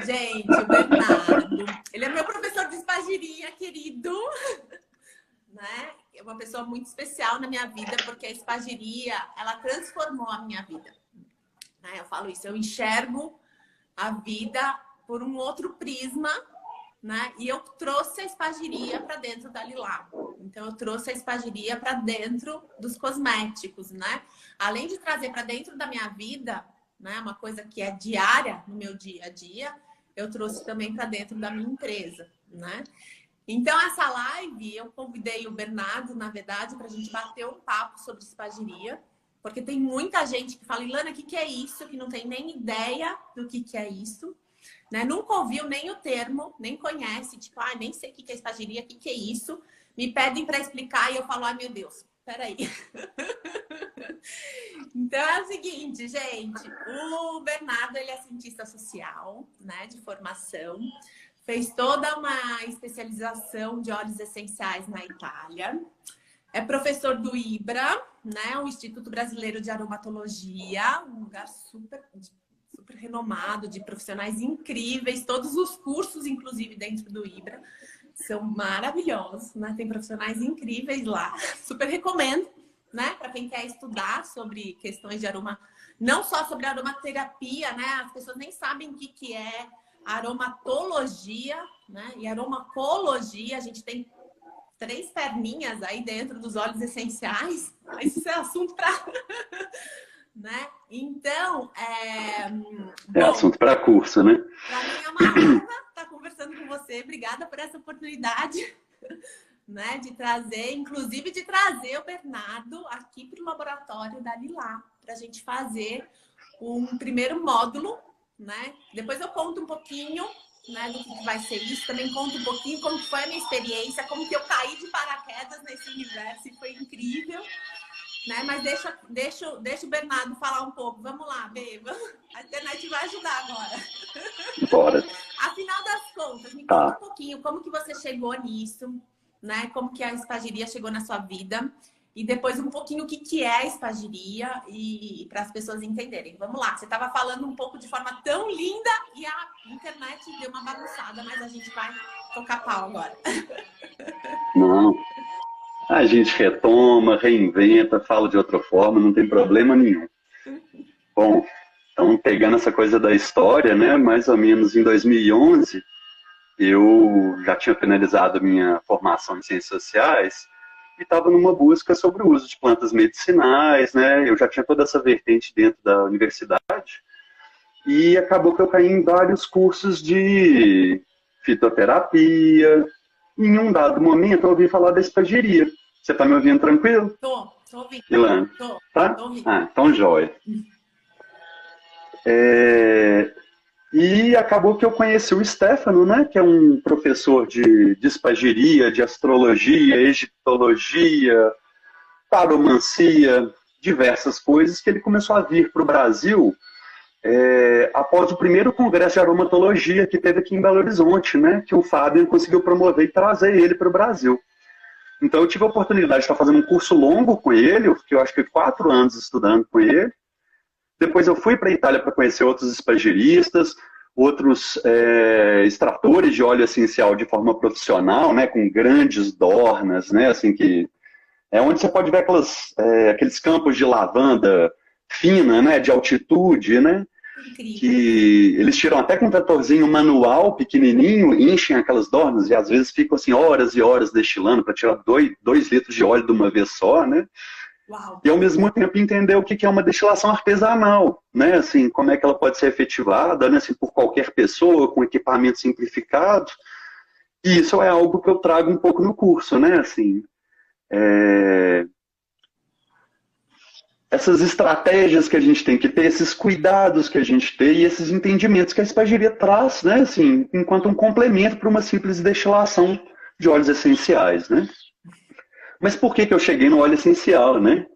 Gente, o Bernardo, ele é meu professor de espagiria, querido, né? É uma pessoa muito especial na minha vida, porque a espagiria, ela transformou a minha vida. Né? Eu falo isso, eu enxergo a vida por um outro prisma, né? E eu trouxe a espagiria para dentro da Lilá. Então, eu trouxe a espagiria para dentro dos cosméticos, né? Além de trazer para dentro da minha vida, né? Uma coisa que é diária no meu dia a dia, eu trouxe também para dentro da minha empresa, né? Então, essa live, eu convidei o Bernardo, na verdade, para a gente bater um papo sobre espagiria, porque tem muita gente que fala, Ilana, o que é isso? Que não tem nem ideia do que é isso. Né? Nunca ouviu nem o termo, nem conhece, tipo, nem sei o que é espagiria, o que é isso. Me pedem para explicar e eu falo, ai meu Deus, peraí. Então é o seguinte, gente, o Bernardo, ele é cientista social, né, de formação, fez toda uma especialização de óleos essenciais na Itália, é professor do IBRA, né, o Instituto Brasileiro de Aromatologia, um lugar super renomado, de profissionais incríveis, todos os cursos, inclusive dentro do IBRA, são maravilhosos, né? Tem profissionais incríveis lá, super recomendo, né? Para quem quer estudar sobre questões de aroma, não só sobre aromaterapia, né? As pessoas nem sabem o que é aromatologia, né? E aromacologia, a gente tem 3 perninhas aí dentro dos óleos essenciais, mas isso é assunto para... Né? Então, é assunto para curso, né? Para mim é uma honra estar conversando com você. Obrigada por essa oportunidade, né, de trazer, inclusive de trazer o Bernardo aqui para o laboratório da Lilá, para a gente fazer um primeiro módulo, né? Depois eu conto um pouquinho, né, do que vai ser isso. Também conto um pouquinho como foi a minha experiência, como que eu caí de paraquedas nesse universo e foi incrível. Né? Mas deixa o Bernardo falar um pouco. Vamos lá, Beba. A internet vai ajudar agora. Bora. Afinal das contas, me conta um pouquinho como que você chegou nisso, né? Como que a espagiria chegou na sua vida. E depois um pouquinho o que é a espagiria e para as pessoas entenderem. Vamos lá, você estava falando um pouco de forma tão linda e a internet deu uma bagunçada, mas a gente vai tocar pau agora. Não. A gente retoma, reinventa, fala de outra forma, não tem problema nenhum. Bom, então pegando essa coisa da história, né, mais ou menos em 2011, eu já tinha finalizado minha formação em Ciências Sociais e estava numa busca sobre o uso de plantas medicinais, né, eu já tinha toda essa vertente dentro da universidade e acabou que eu caí em vários cursos de fitoterapia. Em um dado momento, eu ouvi falar da espagiria. Você está me ouvindo tranquilo? Tô ouvindo. Ilana, tá? Tô ouvindo. Então jóia. E acabou que eu conheci o Stefano, né? Que é um professor de espagiria, de astrologia, egiptologia, taromancia, diversas coisas, que ele começou a vir para o Brasil após o primeiro congresso de aromatologia que teve aqui em Belo Horizonte, né? Que o Fábio conseguiu promover e trazer ele para o Brasil. Então eu tive a oportunidade de estar fazendo um curso longo com ele, eu fiquei, eu acho que 4 anos estudando com ele. Depois eu fui para a Itália para conhecer outros espagiristas, outros extratores de óleo essencial de forma profissional, né, com grandes dornas, né, assim que é onde você pode ver aqueles campos de lavanda fina, né, de altitude, né, Incrível. Que eles tiram até com um tratorzinho manual pequenininho, enchem aquelas dornas e às vezes ficam assim horas e horas destilando para tirar 2 litros de óleo de uma vez só, né? Uau. E ao mesmo tempo entender o que é uma destilação artesanal, né? Assim, como é que ela pode ser efetivada, né? Assim, por qualquer pessoa, com equipamento simplificado. E isso é algo que eu trago um pouco no curso, né? Assim, essas estratégias que a gente tem que ter, esses cuidados que a gente tem e esses entendimentos que a espagiria traz, né? Assim, enquanto um complemento para uma simples destilação de óleos essenciais, né? Mas por que eu cheguei no óleo essencial, né?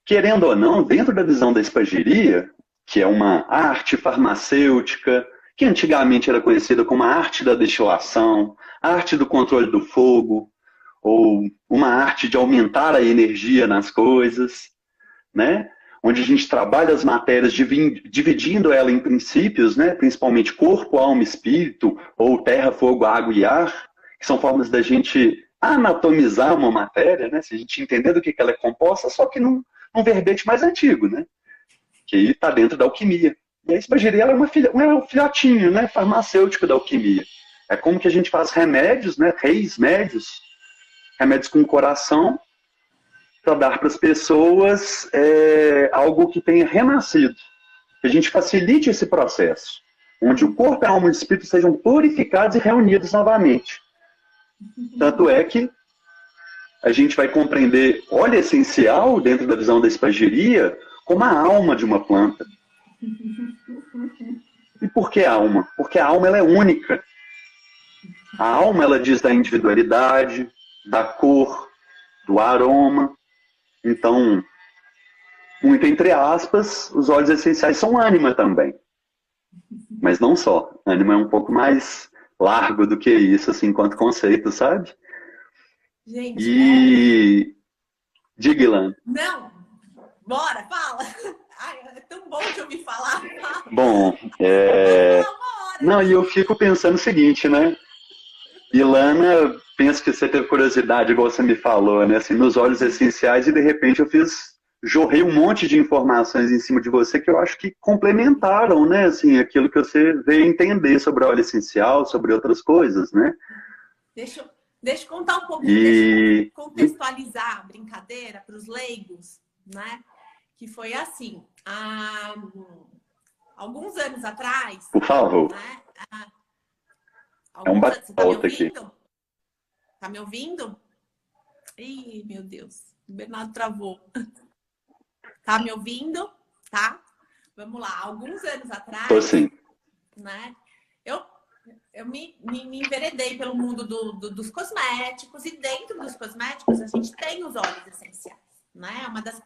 Querendo ou não, dentro da visão da espagiria, que é uma arte farmacêutica, que antigamente era conhecida como a arte da destilação, a arte do controle do fogo, ou uma arte de aumentar a energia nas coisas, né? onde a gente trabalha as matérias dividindo ela em princípios, né? Principalmente corpo, alma, espírito, ou terra, fogo, água e ar, que são formas da gente anatomizar uma matéria, né? Se a gente entender do que ela é composta, só que num verbete mais antigo, né? Que aí está dentro da alquimia. E a espagiria ela é um filhotinho, né? Farmacêutico da alquimia. É como que a gente faz remédios, né? Reis médios, remédios com coração, para dar para as pessoas algo que tenha renascido. Que a gente facilite esse processo, onde o corpo, a alma e o espírito sejam purificados e reunidos novamente. Tanto é que a gente vai compreender óleo essencial, dentro da visão da espagiria, como a alma de uma planta. E por que alma? Porque a alma ela é única. A alma ela diz da individualidade, da cor, do aroma. Então, muito entre aspas, os óleos essenciais são ânima também. Mas não só. Ânima é um pouco mais largo do que isso, assim, enquanto conceito, sabe? Gente, Diga, Ilana. Não! Bora, fala! Ai, é tão bom de ouvir falar. Fala. Bom, não, e eu fico pensando o seguinte, né? Ilana, penso que você teve curiosidade, igual você me falou, né? Assim, nos óleos essenciais, e de repente jorrei um monte de informações em cima de você que eu acho que complementaram, né? Assim, aquilo que você veio entender sobre óleo essencial, sobre outras coisas, né? Deixa eu contar um pouquinho, deixa eu contextualizar a brincadeira para os leigos, né? Que foi assim, há alguns anos atrás... Por favor. Né? É um bate-volta aqui. Tá me ouvindo? Ih, meu Deus, o Bernardo travou. Tá me ouvindo? Tá? Vamos lá, alguns anos atrás... Tô sim. Né? Eu me enveredei pelo mundo dos cosméticos, e dentro dos cosméticos a gente tem os óleos essenciais, né? Uma das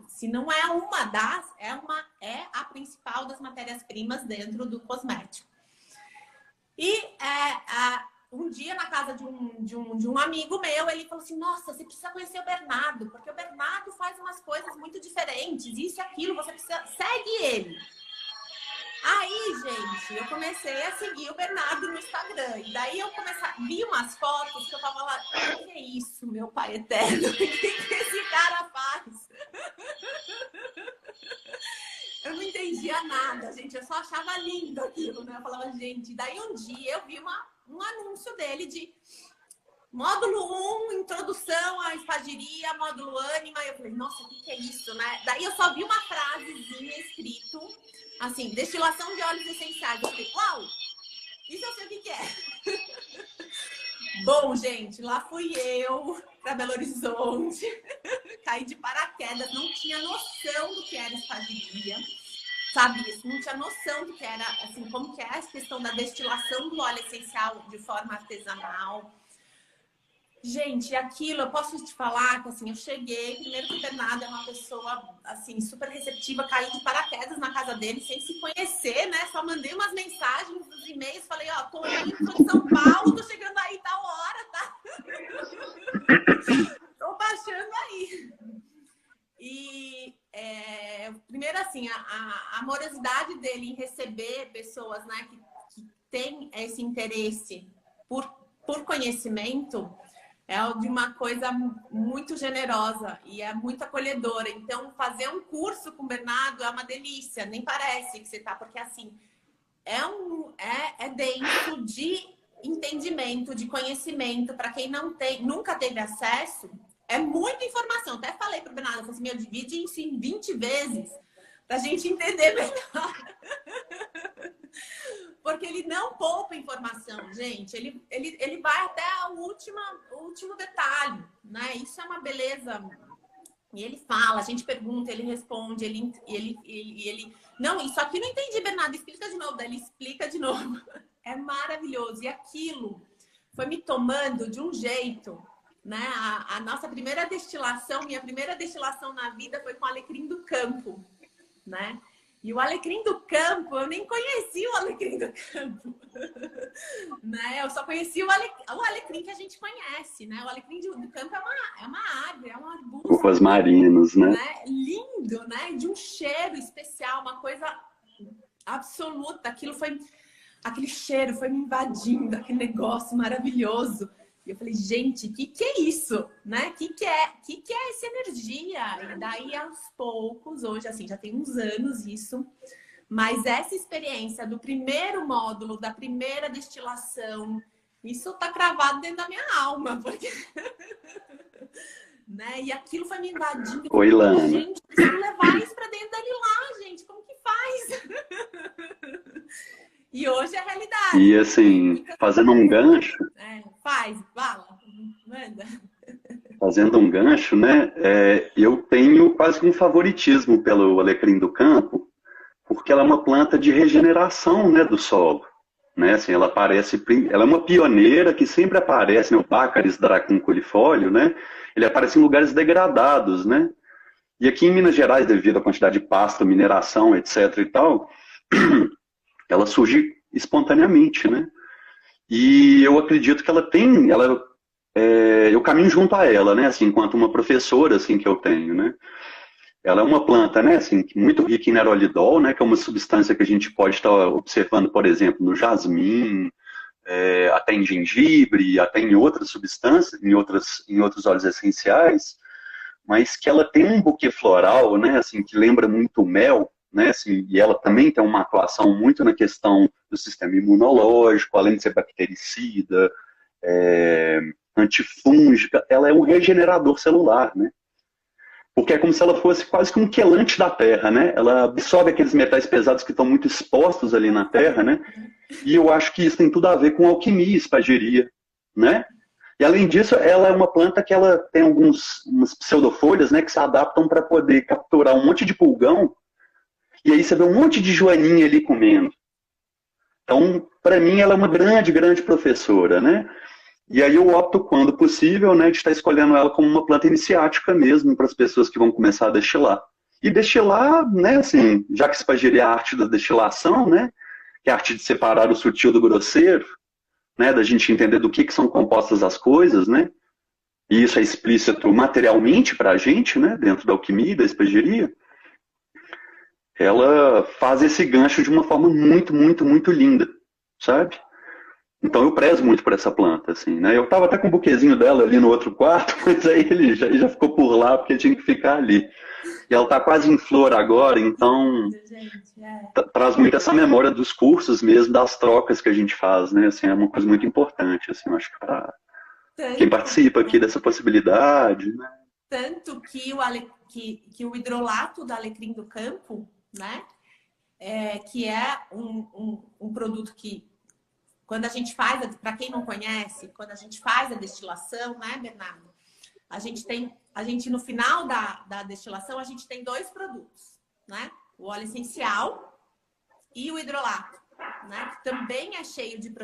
se não é uma das, é a principal das matérias-primas dentro do cosmético. E um dia na casa de um amigo meu, ele falou assim: nossa, você precisa conhecer o Bernardo, porque o Bernardo faz umas coisas muito diferentes, isso e aquilo, você precisa... Segue ele. Aí, gente, eu comecei a seguir o Bernardo no Instagram. E daí eu vi umas fotos que eu tava lá, o que é isso, meu pai eterno? O que esse cara faz? Eu não entendia nada, gente. Eu só achava lindo aquilo, né? Eu falava, gente... Daí um dia eu vi um anúncio dele de módulo 1, introdução à espagiria, módulo ânima. Eu falei, nossa, o que é isso, né? Daí eu só vi uma frasezinha escrito... Assim, destilação de óleos essenciais. Eu falei, uau! Isso eu sei o que é. Bom, gente, lá fui eu para Belo Horizonte. Caí de paraquedas, não tinha noção do que era espagiria. Sabe isso? Não tinha noção do que era, assim, como que é a questão da destilação do óleo essencial de forma artesanal. Gente, aquilo, eu posso te falar que, assim, eu cheguei, primeiro que o Bernardo é uma pessoa, assim, super receptiva, caí de paraquedas na casa dele, sem se conhecer, né? Só mandei umas mensagens nos e-mails, falei, ó, tô indo, tô de São Paulo, tô chegando aí tal hora, tá? Tô baixando aí. E, primeiro, assim, a amorosidade dele em receber pessoas, né, que têm esse interesse por conhecimento... É de uma coisa muito generosa e é muito acolhedora. Então, fazer um curso com o Bernardo é uma delícia. Nem parece que você tá, porque assim, é denso de entendimento, de conhecimento. Para quem nunca teve acesso, é muita informação. Até falei para o Bernardo, eu falei assim, divide isso em 20 vezes para a gente entender melhor. Porque ele não poupa informação, gente. Ele vai até o último detalhe, né? Isso é uma beleza. E ele fala, a gente pergunta, ele responde, ele... Não, isso aqui não entendi, Bernardo. Explica de novo. Daí ele explica de novo. É maravilhoso. E aquilo foi me tomando de um jeito, né? A nossa primeira destilação, minha primeira destilação na vida foi com alecrim do campo, né? E o alecrim do campo, eu nem conhecia o alecrim do campo. Né? Eu só conhecia o alecrim que a gente conhece, né? O alecrim do campo é uma árvore, é um arbusto. Rosmarinos, né? Lindo, né? De um cheiro especial, uma coisa absoluta. Aquele cheiro foi me invadindo, aquele negócio maravilhoso. E eu falei, gente, o que é isso? Né? O que é essa energia? E daí, aos poucos, hoje, assim, já tem uns anos isso, mas essa experiência do primeiro módulo, da primeira destilação, isso tá cravado dentro da minha alma, porque... né? E aquilo foi me invadindo. Oi, Lana. Gente, preciso levar isso para dentro da Lilá, gente, como que faz? E hoje é a realidade. E assim, fazendo um gancho... fala, manda. Fazendo um gancho, né? Eu tenho quase que um favoritismo pelo alecrim do campo, porque ela é uma planta de regeneração, né, do solo. Né? Assim, ela é uma pioneira que sempre aparece, né? O Baccharis dracunculifolia, né? Ele aparece em lugares degradados, né? E aqui em Minas Gerais, devido à quantidade de pasto, mineração, etc. e tal, ela surge espontaneamente, né? E eu acredito que eu caminho junto a ela, né? Assim, enquanto uma professora, assim, que eu tenho, né? Ela é uma planta, né? Assim, muito rica em nerolidol, né? Que é uma substância que a gente pode estar observando, por exemplo, no jasmim, até em gengibre, até em outras substâncias, em outros óleos essenciais, mas que ela tem um buquê floral, né? Assim, que lembra muito o mel, né? Assim, e ela também tem uma atuação muito na questão do sistema imunológico, além de ser bactericida, antifúngica, ela é um regenerador celular, né? Porque é como se ela fosse quase que um quelante da terra, né? Ela absorve aqueles metais pesados que estão muito expostos ali na terra, né? E eu acho que isso tem tudo a ver com alquimia, espagiria, né? E além disso, ela é uma planta que ela tem umas pseudofolhas, né? Que se adaptam para poder capturar um monte de pulgão. E aí você vê um monte de joaninha ali comendo. Então, para mim, ela é uma grande, grande professora, né? E aí eu opto, quando possível, né, de estar escolhendo ela como uma planta iniciática mesmo para as pessoas que vão começar a destilar. E destilar, né, assim, já que espagiria é a arte da destilação, né, que é a arte de separar o sutil do grosseiro, né, da gente entender do que são compostas as coisas, né, e isso é explícito materialmente para a gente, né, dentro da alquimia e da espagiria, ela faz esse gancho de uma forma muito, muito, muito linda, sabe? Então eu prezo muito por essa planta, assim, né? Eu tava até com o buquezinho dela ali no outro quarto, mas aí ele já ficou por lá porque tinha que ficar ali. E ela tá quase em flor agora, então traz muito essa memória dos cursos mesmo, das trocas que a gente faz, né? Assim, é uma coisa muito importante, assim, eu acho que para quem participa aqui dessa possibilidade, né? Tanto que o hidrolato do alecrim do campo, né? Que é um produto que, quando a gente faz, para quem não conhece, quando a gente faz a destilação, né, Bernardo? A gente no final da destilação, a gente tem dois produtos, né? O óleo essencial e o hidrolato, né? Que também é cheio de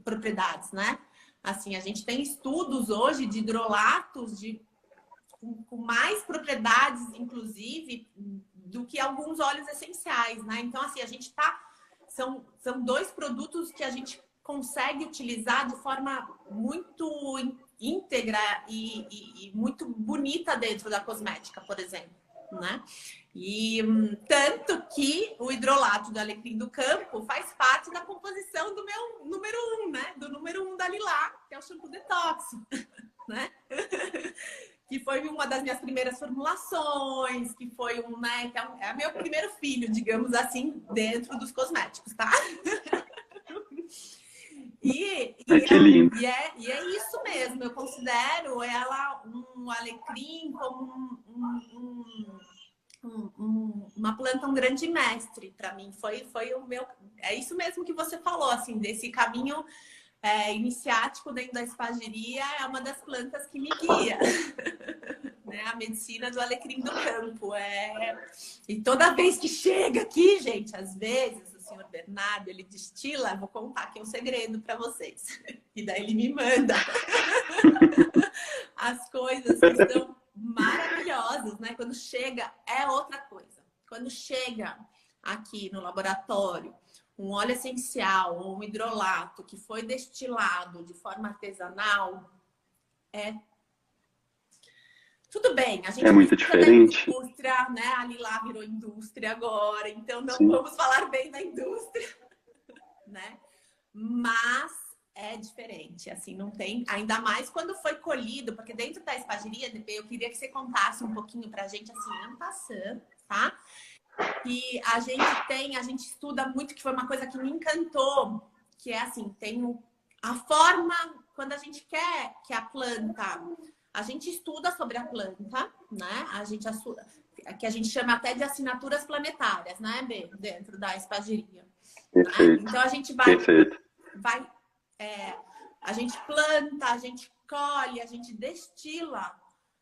propriedades, né? Assim, a gente tem estudos hoje de hidrolatos com mais propriedades, inclusive, do que alguns óleos essenciais, né? Então, assim, a gente são dois produtos que a gente consegue utilizar de forma muito íntegra e muito bonita dentro da cosmética, por exemplo, né? E tanto que o hidrolato do alecrim do campo faz parte da composição do meu número 1, né? Do número 1 da Lilá, que é o shampoo detox, né? Que foi uma das minhas primeiras formulações, que foi né? Que é meu primeiro filho, digamos assim, dentro dos cosméticos, tá? Que lindo. E é isso mesmo, eu considero ela um alecrim como uma planta, um grande mestre para mim. Foi o meu. É isso mesmo que você falou, assim, desse caminho iniciático dentro da espagiria, é uma das plantas que me guia. Né? A medicina do alecrim do campo. E toda vez que chega aqui, gente, às vezes o senhor Bernardo, ele destila, vou contar aqui um segredo para vocês. E daí ele me manda as coisas que são maravilhosas, né? Quando chega, é outra coisa. Quando chega aqui no laboratório um óleo essencial ou um hidrolato que foi destilado de forma artesanal, tudo bem, a gente é muito diferente. Indústria, né? A Lilá virou indústria agora, então não Sim. vamos falar bem da indústria, né? Mas é diferente, assim, não tem, ainda mais quando foi colhido, porque dentro da espagiria, eu queria que você contasse um pouquinho pra gente, assim, ano passando, tá? E a gente estuda muito, que foi uma coisa que me encantou, que é assim, tem a forma, quando a gente quer que a planta, a gente estuda sobre a planta, né? Que a gente chama até de assinaturas planetárias, né, Bê? Dentro da espagiria. Perfeito. Né? Então a gente a gente planta, a gente colhe, a gente destila.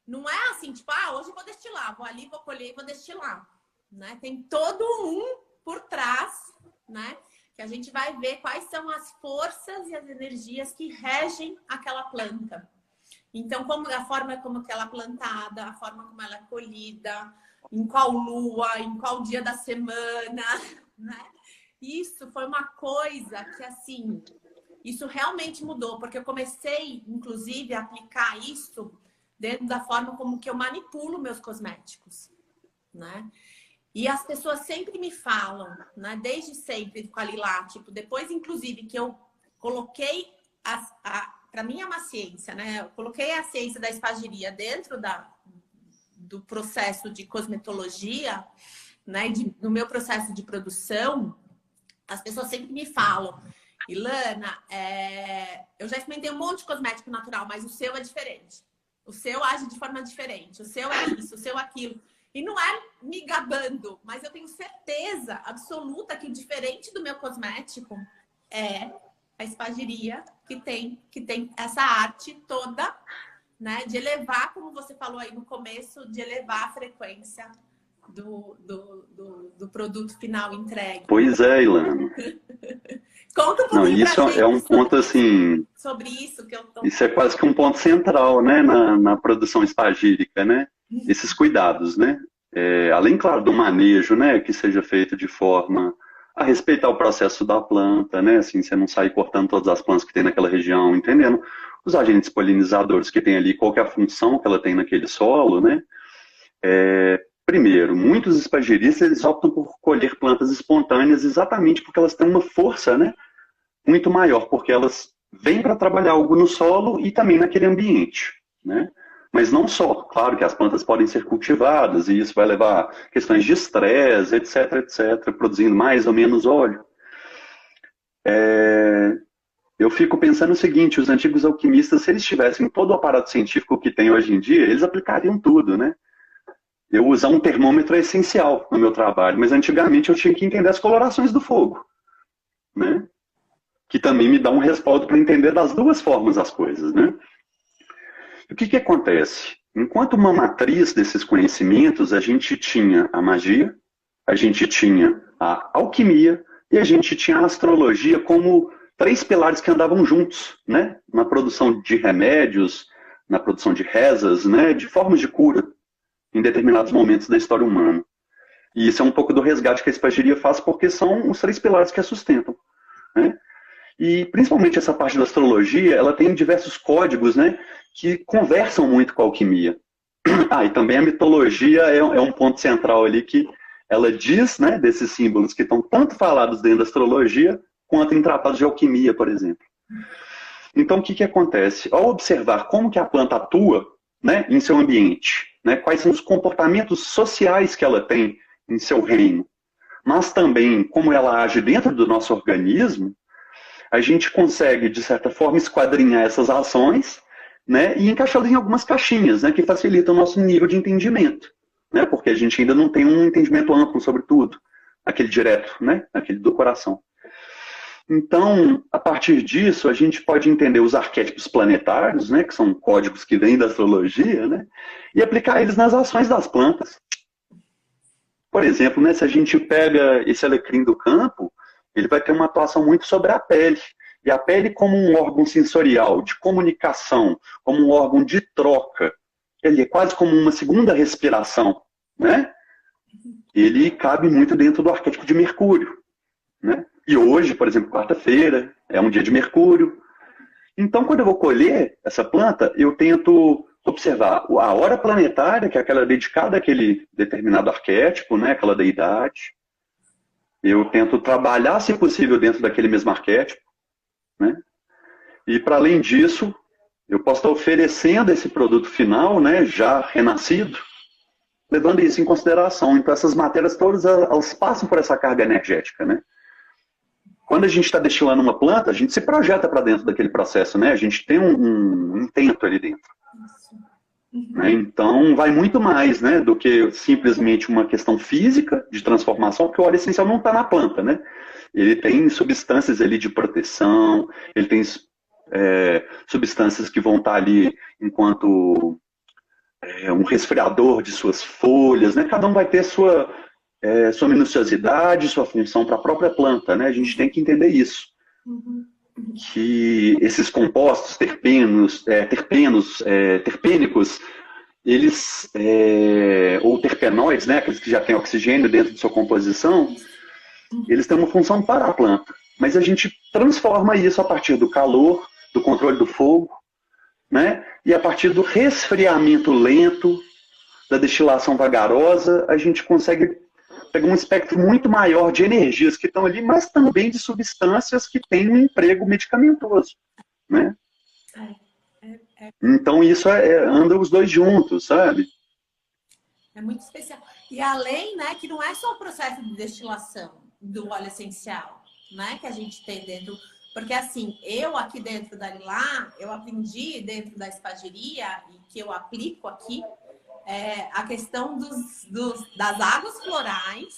Não é assim, tipo, hoje eu vou destilar, vou ali, vou colher e vou destilar. Né? Tem todo um por trás, né? Que a gente vai ver quais são as forças e as energias que regem aquela planta. Então, a forma como que ela é plantada, a forma como ela é colhida, em qual lua, em qual dia da semana, né? Isso foi uma coisa que, assim, isso realmente mudou, porque eu comecei, inclusive, a aplicar isso dentro da forma como que eu manipulo meus cosméticos, né? E as pessoas sempre me falam, né? Desde sempre com a Lilá, tipo, depois, inclusive, que eu coloquei para mim é uma ciência, né? Eu coloquei a ciência da espagiria dentro do processo de cosmetologia, né? No meu processo de produção, as pessoas sempre me falam, Ilana, eu já experimentei um monte de cosmético natural, mas o seu é diferente. O seu age de forma diferente. O seu é isso, o seu é aquilo. E não é me gabando, mas eu tenho certeza absoluta que o diferente do meu cosmético é a espagiria que tem essa arte toda, né? De elevar, como você falou aí no começo, de elevar a frequência do produto final entregue. Pois é, Ilana. Conta um pouquinho isso pra gente é um ponto assim. Sobre isso que eu tô. Isso é quase que um ponto central, né, na produção espagírica, né? Esses cuidados, né? Além, claro, do manejo, né, que seja feito de forma a respeitar o processo da planta, né? Assim, você não sair cortando todas as plantas que tem naquela região, entendendo os agentes polinizadores que tem ali, qual que é a função que ela tem naquele solo, né? Primeiro, muitos espagiristas eles optam por colher plantas espontâneas exatamente porque elas têm uma força, né, muito maior, porque elas vêm para trabalhar algo no solo e também naquele ambiente, né? Mas não só, claro que as plantas podem ser cultivadas e isso vai levar a questões de estresse, etc, etc, produzindo mais ou menos óleo. Eu fico pensando o seguinte, os antigos alquimistas, se eles tivessem todo o aparato científico que tem hoje em dia, eles aplicariam tudo, né? Eu usar um termômetro é essencial no meu trabalho, mas antigamente eu tinha que entender as colorações do fogo, né? Que também me dá um respaldo para entender das duas formas as coisas, né? O que acontece? Enquanto uma matriz desses conhecimentos, a gente tinha a magia, a gente tinha a alquimia e a gente tinha a astrologia como três pilares que andavam juntos, né? Na produção de remédios, na produção de rezas, né? De formas de cura em determinados momentos da história humana. E isso é um pouco do resgate que a espagiria faz, porque são os três pilares que a sustentam, né? E principalmente essa parte da astrologia, ela tem diversos códigos, né, que conversam muito com a alquimia. E também a mitologia é um ponto central ali que ela diz, né, desses símbolos que estão tanto falados dentro da astrologia, quanto em tratados de alquimia, por exemplo. Então, o que acontece? Ao observar como que a planta atua, né, em seu ambiente, né, quais são os comportamentos sociais que ela tem em seu reino, mas também como ela age dentro do nosso organismo, a gente consegue, de certa forma, esquadrinhar essas ações, né, e encaixá-las em algumas caixinhas, né, que facilitam o nosso nível de entendimento, né, porque a gente ainda não tem um entendimento amplo sobre tudo, aquele direto, né, aquele do coração. Então, a partir disso, a gente pode entender os arquétipos planetários, né, que são códigos que vêm da astrologia, né, e aplicar eles nas ações das plantas. Por exemplo, né, se a gente pega esse alecrim do campo, ele vai ter uma atuação muito sobre a pele. E a pele como um órgão sensorial, de comunicação, como um órgão de troca. Ele é quase como uma segunda respiração, né? ele cabe muito dentro do arquétipo de Mercúrio, né? E hoje, por exemplo, quarta-feira, é um dia de Mercúrio. Então, quando eu vou colher essa planta, eu tento observar a hora planetária, que é aquela dedicada àquele determinado arquétipo, né? Aquela deidade. Eu tento trabalhar, se possível, dentro daquele mesmo arquétipo, né? E, para além disso, eu posso estar oferecendo esse produto final, né? Já renascido, levando isso em consideração. Então, essas matérias todas, elas passam por essa carga energética, né? Quando a gente está destilando uma planta, a gente se projeta para dentro daquele processo, né? A gente tem um intento ali dentro. Né? Então, vai muito mais, né, do que simplesmente uma questão física de transformação, porque o óleo essencial não está na planta, né? Ele tem substâncias ali de proteção, ele tem substâncias que vão estar ali enquanto um resfriador de suas folhas, né? Cada um vai ter sua minuciosidade, sua função para a própria planta, né? A gente tem que entender isso. Que esses compostos terpênicos, eles, ou terpenoides, né? Aqueles que já têm oxigênio dentro de sua composição, eles têm uma função para a planta. Mas a gente transforma isso a partir do calor, do controle do fogo, né? E a partir do resfriamento lento, da destilação vagarosa, a gente consegue pegar um espectro muito maior de energias que estão ali, mas também de substâncias que têm um emprego medicamentoso, né? Então isso anda os dois juntos, sabe? É muito especial. E além, né, que não é só o processo de destilação do óleo essencial, né, que a gente tem dentro. Porque assim, eu aqui dentro da Lilá, eu aprendi dentro da espagiria, e que eu aplico aqui, a questão das águas florais,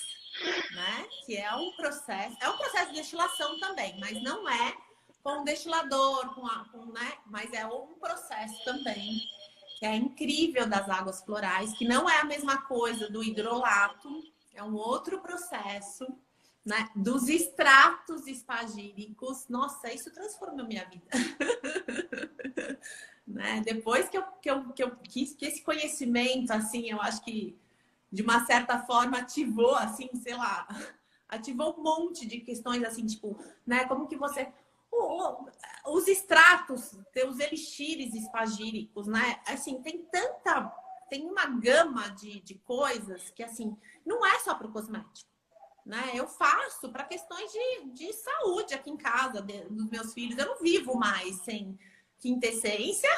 né, que é um processo de destilação também, mas não é com destilador, né, mas é um processo também que é incrível das águas florais, que não é a mesma coisa do hidrolato, é um outro processo, né? Dos extratos espagíricos. Nossa, isso transformou minha vida. Né? Depois que esse conhecimento, assim, eu acho que de uma certa forma ativou, assim, sei lá, ativou um monte de questões, assim, tipo, né? Como que você... Os extratos, os elixires espagíricos, né? Assim, tem uma gama de coisas que, assim, não é só para o cosmético, né? Eu faço para questões de saúde aqui em casa, dos meus filhos. Eu não vivo mais sem quintessência.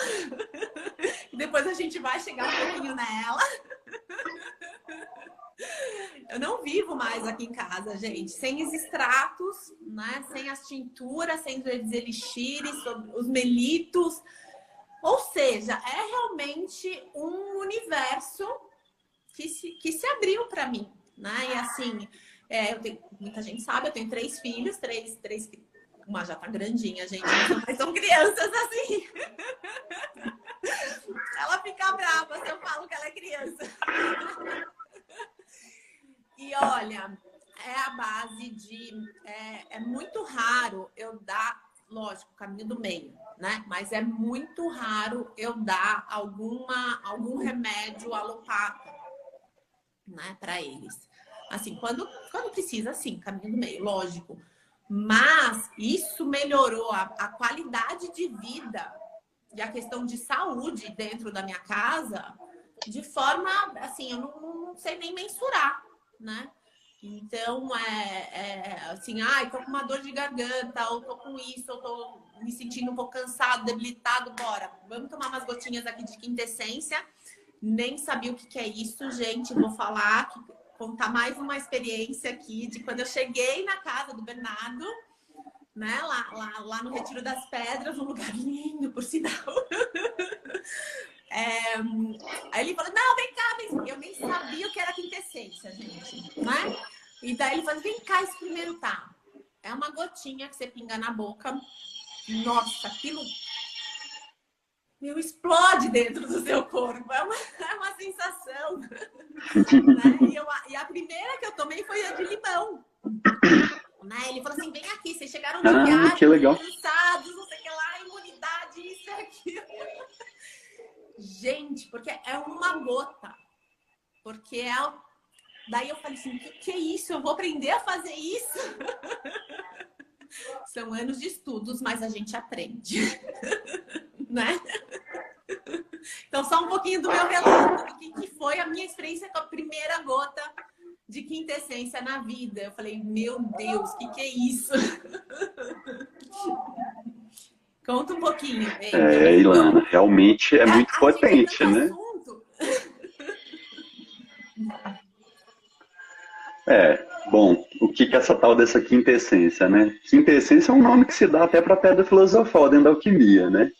Depois a gente vai chegar um pouquinho nela. Eu não vivo mais aqui em casa, gente, sem os extratos, né? Sem as tinturas, sem os elixires, os melitos. Ou seja, é realmente um universo que se abriu para mim, né? E assim, muita gente sabe, eu tenho 3 filhos, três, uma já tá grandinha, gente, mas são crianças assim. Ela fica brava se eu falo que ela é criança. E olha, é a base de... É muito raro eu dar, lógico, caminho do meio, né? Mas é muito raro eu dar algum remédio alopata, né, para eles. Assim, quando precisa, sim, caminho do meio, lógico. Mas isso melhorou a qualidade de vida e a questão de saúde dentro da minha casa de forma, assim, eu não sei nem mensurar, né? Então, assim, tô com uma dor de garganta, ou tô com isso, ou tô me sentindo um pouco cansado, debilitado, bora. Vamos tomar umas gotinhas aqui de quintessência. Nem sabia o que é isso, gente. Vou contar mais uma experiência aqui de quando eu cheguei na casa do Bernardo, né? Lá no Retiro das Pedras, um lugar lindo, por sinal. Aí ele falou, não, vem cá, eu nem sabia o que era quintessência, gente, né? E daí ele falou, vem cá experimentar. É uma gotinha que você pinga na boca. Nossa, aquilo explode dentro do seu corpo. É uma sensação. Né? E a primeira que eu tomei foi a de limão. Né? Ele falou assim, vem aqui, vocês chegaram de viagem, que legal. cansados, não sei o que lá, imunidade, isso e aquilo. Gente, porque é uma gota. Porque Daí eu falei assim, que é isso? Eu vou aprender a fazer isso? São anos de estudos, mas a gente aprende, né? Então, só um pouquinho do meu relato, do que foi a minha experiência com a primeira gota de quintessência na vida. Eu falei, meu Deus, que é isso? Conta um pouquinho, Ilana, realmente é muito potente, né? Assunto. Bom, o que é essa tal dessa quintessência, né? Quintessência é um nome que se dá até para a pedra filosofal dentro da alquimia, né?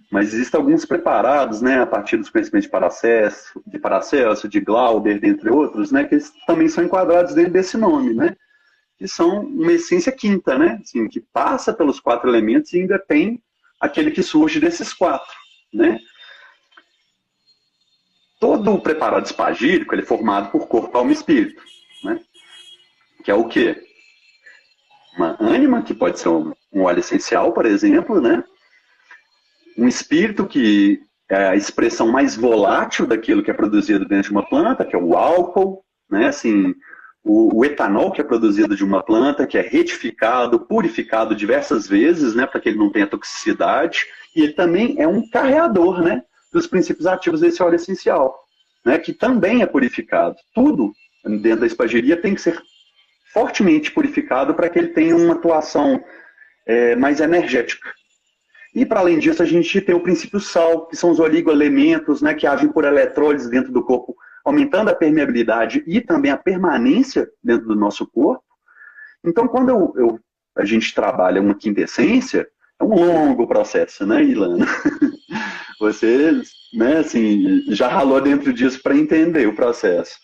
Mas existem alguns preparados, né, a partir dos conhecimentos de Paracelso, de Glauber, dentre outros, né, que eles também são enquadrados dentro desse nome, né? Que são uma essência quinta, né? Assim, que passa pelos 4 elementos e ainda tem aquele que surge desses 4, né? Todo o preparado espagírico ele é formado por corpo, alma e espírito, né? Que é o quê? Uma ânima, que pode ser um óleo essencial, por exemplo, né? Um espírito, que é a expressão mais volátil daquilo que é produzido dentro de uma planta, que é o álcool, né? Assim, o etanol que é produzido de uma planta, que é retificado, purificado diversas vezes, né? Para que ele não tenha toxicidade. E ele também é um carreador, né? Dos princípios ativos desse óleo essencial, né? Que também é purificado. Tudo dentro da espagiria tem que ser fortemente purificado para que ele tenha uma atuação mais energética. E, para além disso, a gente tem o princípio sal, que são os oligoelementos, né, que agem por eletrólise dentro do corpo, aumentando a permeabilidade e também a permanência dentro do nosso corpo. Então, quando a gente trabalha uma quintessência, é um longo processo, né, Ilana? Você, né, assim, já ralou dentro disso para entender o processo.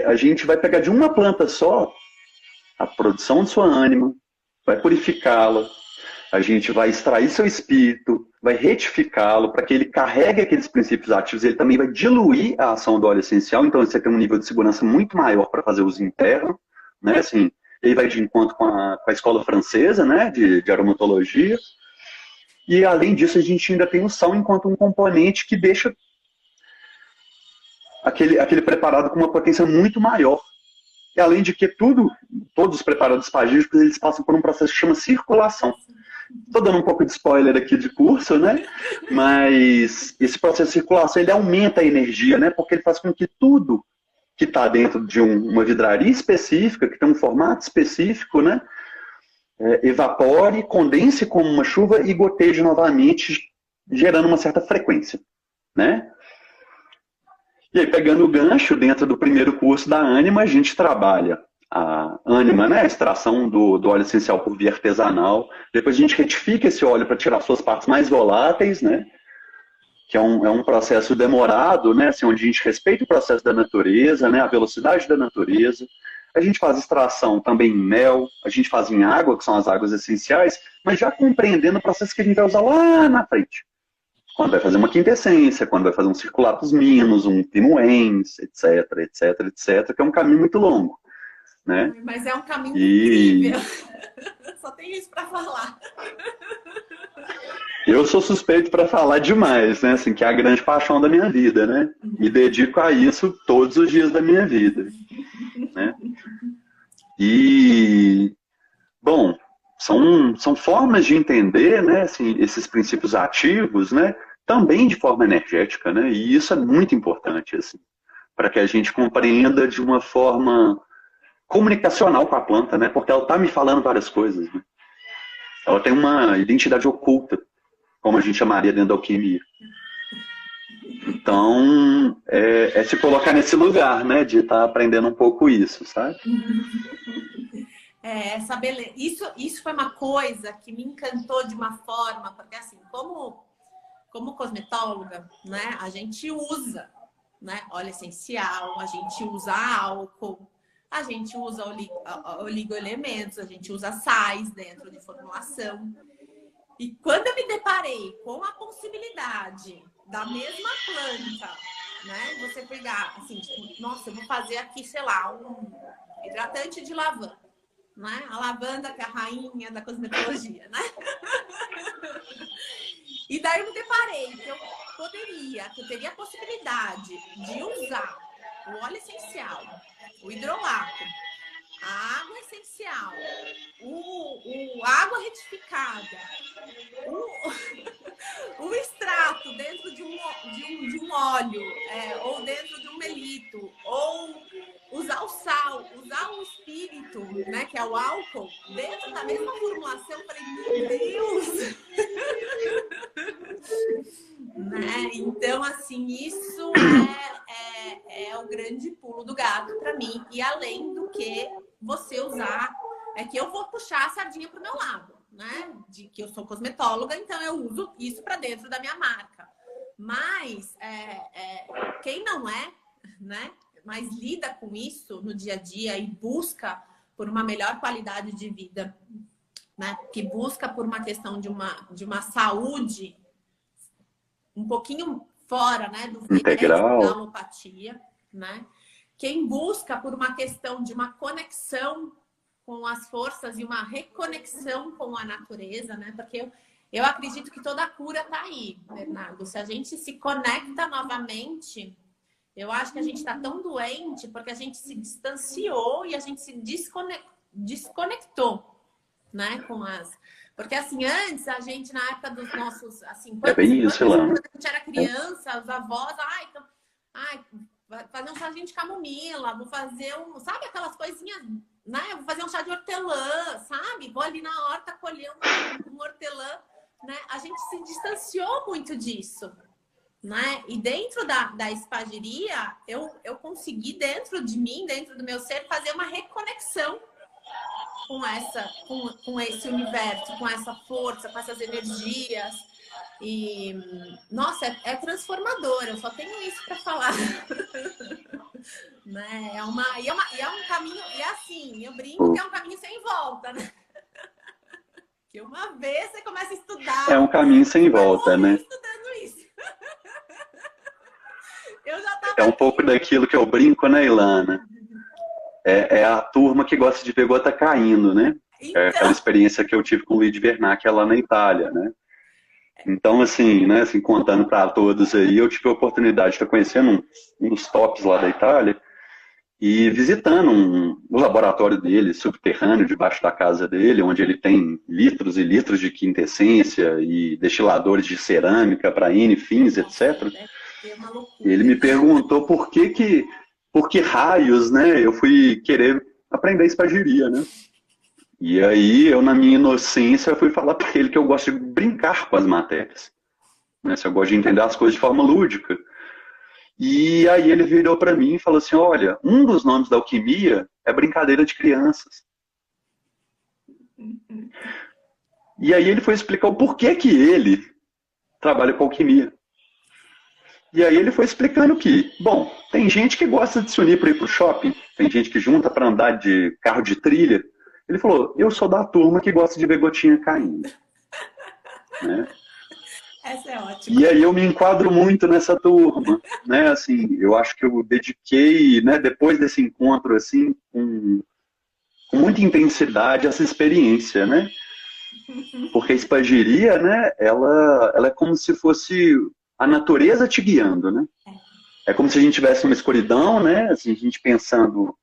A gente vai pegar de uma planta só a produção de sua ânima, vai purificá-la, a gente vai extrair seu espírito, vai retificá-lo para que ele carregue aqueles princípios ativos, ele também vai diluir a ação do óleo essencial, então você tem um nível de segurança muito maior para fazer uso interno, né? Assim, ele vai de encontro com a escola francesa, né? de aromatologia. E além disso, a gente ainda tem o sal enquanto um componente que deixa aquele preparado com uma potência muito maior. E além de que todos os preparados espagíricos, eles passam por um processo que chama circulação. Estou dando um pouco de spoiler aqui de curso, né? Mas esse processo de circulação, ele aumenta a energia, né? Porque ele faz com que tudo que está dentro de uma vidraria específica, que tem um formato específico, né? Evapore, condense como uma chuva e goteje novamente, gerando uma certa frequência, né? E aí, pegando o gancho, dentro do primeiro curso da Ânima, a gente trabalha a ânima, né? A extração do óleo essencial por via artesanal. Depois a gente retifica esse óleo para tirar suas partes mais voláteis, né? Que é um processo demorado, né? Assim, onde a gente respeita o processo da natureza, né? A velocidade da natureza. A gente faz extração também em mel, a gente faz em água, que são as águas essenciais, mas já compreendendo o processo que a gente vai usar lá na frente. Quando vai fazer uma quintessência, quando vai fazer um circulatus minus, um timoens, etc, etc, etc, que é um caminho muito longo, né? Mas é um caminho incrível. Só tem isso para falar. Eu sou suspeito para falar demais, né? Assim, que é a grande paixão da minha vida, né? Me dedico a isso todos os dias da minha vida, né? E, bom, são formas de entender, né, assim, esses princípios ativos, né, também de forma energética, né, e isso é muito importante, assim, para que a gente compreenda de uma forma comunicacional com a planta, né, porque ela está me falando várias coisas, né? Ela tem uma identidade oculta, como a gente chamaria dentro da alquimia. Então, se colocar nesse lugar, né, de estar aprendendo um pouco isso, sabe? Essa beleza. Isso foi uma coisa que me encantou de uma forma, porque assim, como cosmetóloga, né, a gente usa, né, óleo essencial, a gente usa álcool, a gente usa oligoelementos, a gente usa sais dentro de formulação. E quando eu me deparei com a possibilidade da mesma planta, né, você pegar, assim, tipo, nossa, eu vou fazer aqui, sei lá, um hidratante de lavanda. Né? A lavanda, que é a rainha da cosmetologia, né? E daí eu me deparei que eu teria a possibilidade de usar o óleo essencial, o hidrolato, a água essencial, a água retificada, o extrato dentro de um óleo, ou dentro de um melito, ou usar o sal, usar o espírito, né, que é o álcool, dentro da mesma formulação. Eu falei, meu Deus! Né? Então, assim, isso é o grande pulo do gato para mim. E além do que você usar, é que eu vou puxar a sardinha para o meu lado, né? De que eu sou cosmetóloga, então eu uso isso para dentro da minha marca. Mas quem não é, né? Mas lida com isso no dia a dia e busca por uma melhor qualidade de vida, né? Que busca por uma questão de uma saúde um pouquinho fora, né, do viés da alopatia, né? Quem busca por uma questão de uma conexão com as forças e uma reconexão com a natureza, né? Porque eu acredito que toda a cura está aí, Bernardo. Se a gente se conecta novamente, eu acho que a gente está tão doente porque a gente se distanciou e a gente se desconectou, né, com as... Porque, assim, antes, a gente, na época dos nossos... Assim, quando a gente era criança, os avós... fazer um chazinho de camomila, vou fazer um... Sabe aquelas coisinhas, né? Vou fazer um chá de hortelã, sabe? Vou ali na horta colher um hortelã, né? A gente se distanciou muito disso, né? E dentro da espagiria, eu consegui, dentro de mim, dentro do meu ser, fazer uma reconexão com esse universo, com essa força, com essas energias. E, nossa, é transformador. Eu só tenho isso para falar. Né? É um caminho, e assim, eu brinco que é um caminho sem volta, né? Que uma vez você começa a estudar... É um caminho sem volta, né? Estudando isso. É um pouco daquilo que eu brinco, né, Ilana? É a turma que gosta de ver gota caindo, né? Então... É aquela experiência que eu tive com o Luigi Vernacchia lá na Itália, né? Então, assim, né, assim, contando para todos aí, eu tive a oportunidade de estar conhecendo um dos tops lá da Itália e visitando o laboratório dele, subterrâneo, debaixo da casa dele, onde ele tem litros e litros de quintessência e destiladores de cerâmica para N fins, etc. Ele me perguntou por que raios, né, eu fui querer aprender espagiria, né? E aí, eu, na minha inocência, fui falar para ele que eu gosto de brincar com as matérias. Né? Se eu gosto de entender as coisas de forma lúdica. E aí ele virou para mim e falou assim, olha, um dos nomes da alquimia é brincadeira de crianças. E aí ele foi explicar o porquê que ele trabalha com alquimia. E aí ele foi explicando que, bom, tem gente que gosta de se unir para ir para o shopping, tem gente que junta para andar de carro de trilha. Ele falou, eu sou da turma que gosta de ver gotinha caindo. Né? Essa é ótima. E aí eu me enquadro muito nessa turma. Né? Assim, eu acho que eu dediquei, né, depois desse encontro, assim, com muita intensidade, essa experiência. Né? Porque a espagiria, né, ela é como se fosse a natureza te guiando. Né? É como se a gente tivesse uma escuridão, né? Assim, a gente pensando...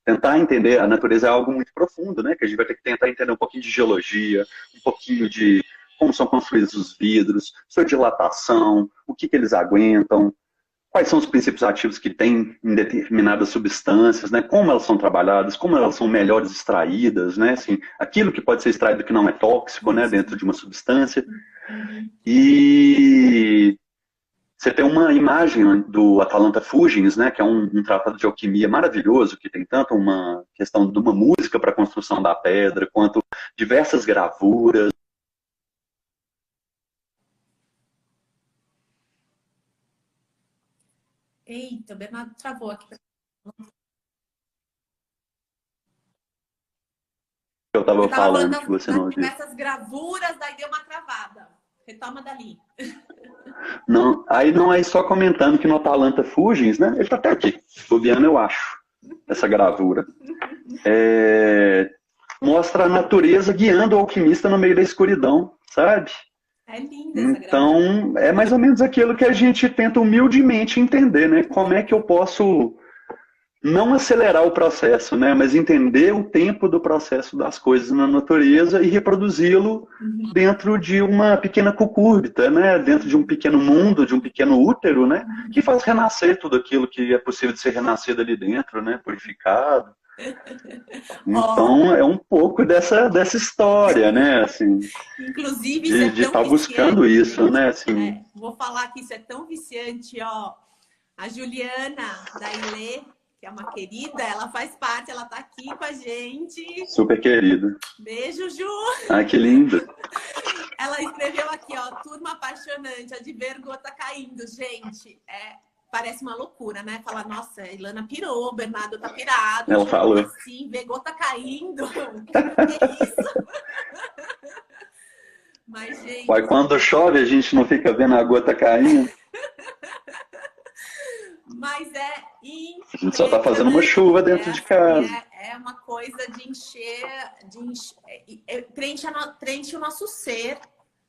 Tentar entender a natureza é algo muito profundo, né? Que a gente vai ter que tentar entender um pouquinho de geologia, um pouquinho de como são construídos os vidros, sua dilatação, o que eles aguentam, quais são os princípios ativos que tem em determinadas substâncias, né? Como elas são trabalhadas, como elas são melhores extraídas, né? Assim, aquilo que pode ser extraído que não é tóxico, né? Dentro de uma substância. E... Você tem uma imagem do Atalanta Fugins, né, que é um tratado de alquimia maravilhoso, que tem tanto uma questão de uma música para a construção da pedra, quanto diversas gravuras. Eita, o Bernardo travou aqui. Eu estava falando que você não ouviu. Essas gravuras, daí deu uma travada. Retoma dali. Não, aí não é só comentando que no Atalanta Fugins, né? Ele está até aqui, bobeando, eu acho, essa gravura. Mostra a natureza guiando o alquimista no meio da escuridão, sabe? É linda essa gravura. Então, é mais ou menos aquilo que a gente tenta humildemente entender, né? Como é que eu posso não acelerar o processo, né? Mas entender o tempo do processo das coisas na natureza e reproduzi-lo dentro de uma pequena cucúrbita, né? Dentro de um pequeno mundo, de um pequeno útero, né? Que faz renascer tudo aquilo que é possível de ser renascido ali dentro, né? Purificado. Então, é um pouco dessa história, né? Assim, inclusive, isso é de tão estar buscando viciante. isso, né? Assim, Vou falar que isso é tão viciante, ó. A Juliana da Ilê, que é uma querida, ela faz parte, ela tá aqui com a gente. super querido. Beijo, Ju! Ah, que lindo! Ela escreveu aqui, ó, turma apaixonante, a de ver gota caindo. Gente, parece uma loucura, né? Falar, nossa, a Ilana pirou, o Bernardo tá pirado. Ela falou. Assim, ver gota caindo. Que é isso? Mas, gente... Uai, quando chove, a gente não fica vendo a gota caindo. Mas a gente só tá fazendo uma chuva dentro de casa. É uma coisa de encher, preenche o nosso ser,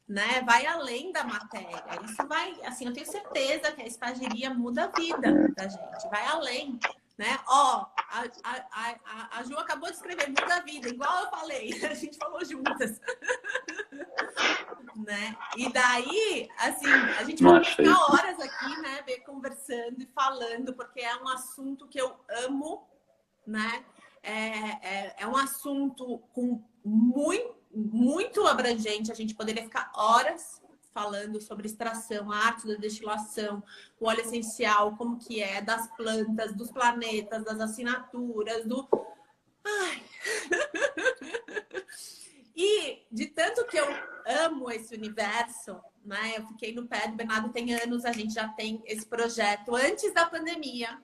né? Vai além da matéria. Isso vai, assim, eu tenho certeza que a espagiria muda a vida da gente, vai além, né? Ó, a Ju acabou de escrever muda a vida, igual eu falei, a gente falou juntas. Né? E daí, assim, a gente vai ficar horas aqui, né, conversando e falando, porque é um assunto que eu amo, né? É um assunto com muito abrangente. A gente poderia ficar horas falando sobre extração, a arte da destilação, o óleo essencial, como que é, das plantas, dos planetas, das assinaturas, Ai... E de tanto que eu amo esse universo, né? Eu fiquei no pé do Bernardo tem anos, a gente já tem esse projeto. Antes da pandemia,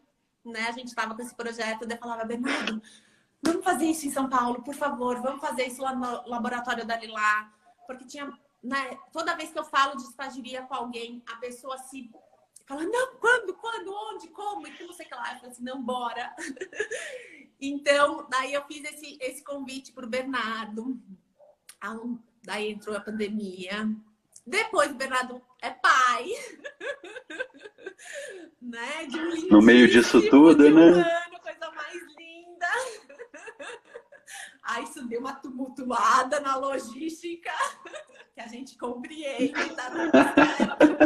né? A gente estava com esse projeto, eu falava, Bernardo, vamos fazer isso em São Paulo, por favor, vamos fazer isso lá no laboratório da Lilá. Porque tinha, né? Toda vez que eu falo de espagiria com alguém, a pessoa se fala, não, quando, onde, como? E que não sei o que lá. Eu falei assim, não, bora. Então, daí eu fiz esse convite para o Bernardo. Daí entrou a pandemia. Depois o Bernardo é pai. Né? De um no meio disso tudo, né? Ano, coisa mais linda. Aí isso deu uma tumultuada na logística, que a gente compreende, tá tudo certo.